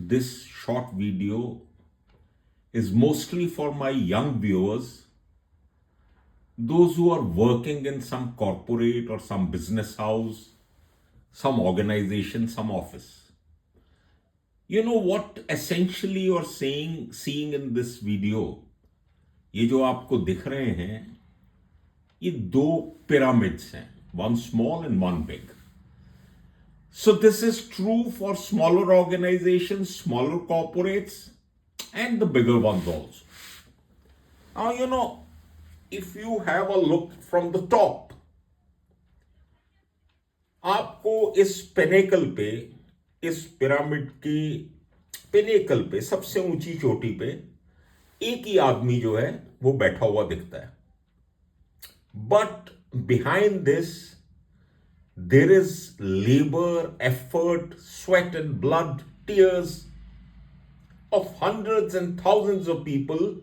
This short video is mostly for my young viewers, those who are working in some corporate or some business house, some organization, some office. You know what essentially you're seeing in this video, ये जो आपको दिख रहे हैं, ये दो pyramids हैं, one small and one big. So this is true for smaller organizations, smaller corporates, and the bigger ones also. Now, if you have a look from the top, आपको इस पिनेकल पे, इस पिरामिड की pinnacle पे, सबसे ऊंची चोटी पे एक ही आदमी जो है वो बैठा हुआ दिखता है. But behind this there is labor, effort, sweat and blood, tears of hundreds and thousands of people,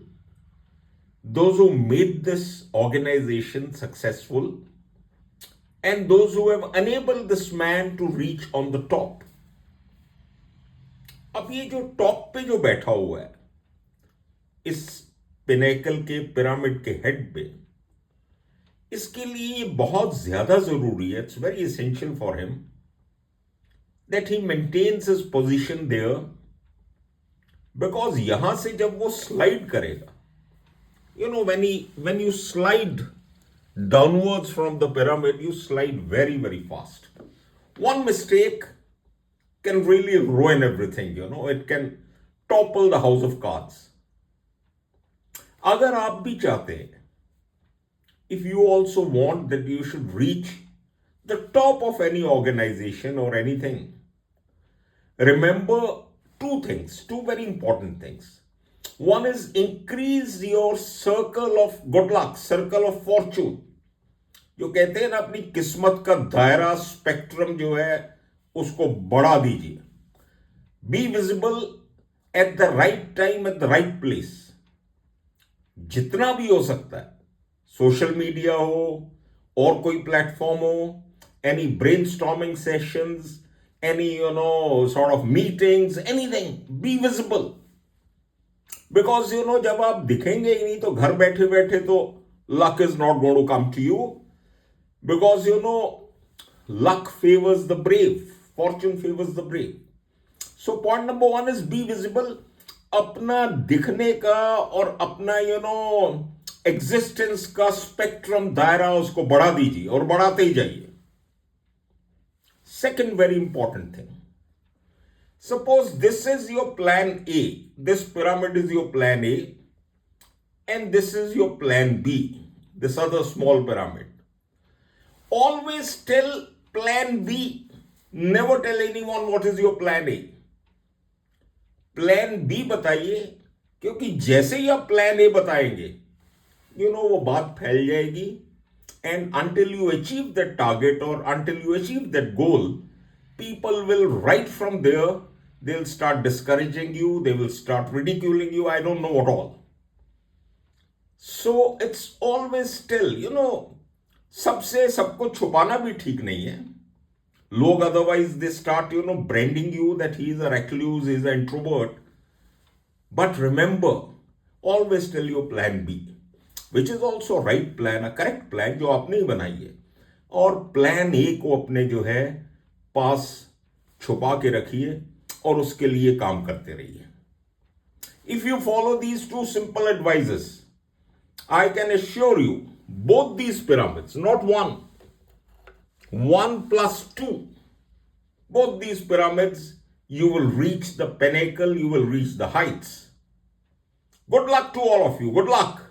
those who made this organization successful and those who have enabled this man to reach on the top. अब ये जो top पे जो बैठा हुआ है, इस pinnacle के पिरामिड के हेड पे, इसके लिए बहुत ज्यादा जरूरी है, it's very essential for him that he maintains his position there, because यहां से जब वो स्लाइड करेगा, you know, when you slide downwards from the pyramid, you slide very, very fast. One mistake can really ruin everything, you know, it can topple the house of cards. अगर आप भी चाहते हैं, if you also want that you should reach the top of any organization or anything, remember two things, two very important things. One is increase your circle of good luck, circle of fortune. जो कहते हैं ना, अपनी किस्मत का दायरा, spectrum जो है उसको बढ़ा दीजिए. Be visible at the right time, at the right place. जितना भी हो सकता है, सोशल मीडिया हो और कोई प्लेटफॉर्म हो, any brainstorming sessions, any sort of meetings, anything, be visible. Because जब आप दिखेंगे ही नहीं तो घर बैठे बैठे तो luck is not going to come to you, because luck favors the brave, fortune favors the brave. So point number one is be visible. अपना दिखने का और अपना एग्जिस्टेंस का स्पेक्ट्रम, दायरा, उसको बढ़ा दीजिए और बढ़ाते ही जाइए. Second very important thing, suppose this is your plan A, this pyramid is your plan A, and this is your plan B, this other small pyramid. Always tell plan B, never tell anyone what is your plan A. Plan B बताइए, क्योंकि जैसे ही आप plan A बताएंगे, वो बात फैल जाएगी, and until you achieve that target or until you achieve that goal, people will right from there, they'll start discouraging you, they will start ridiculing you, I don't know what all. So it's always still, सबसे सबको छुपाना भी ठीक नहीं है. लोग otherwise they start, branding you that he is a recluse, he is an introvert. But remember, always tell your plan B, which is also right plan, a correct plan, जो आपने ही बनाई है. और प्लान ए को अपने जो है पास छुपा के रखिए और उसके लिए काम करते रहिए. If you follow these two simple advices, I can assure you, both these pyramids, not one plus two, both these pyramids, you will reach the pinnacle, you will reach the heights. Good luck to all of you. Good luck.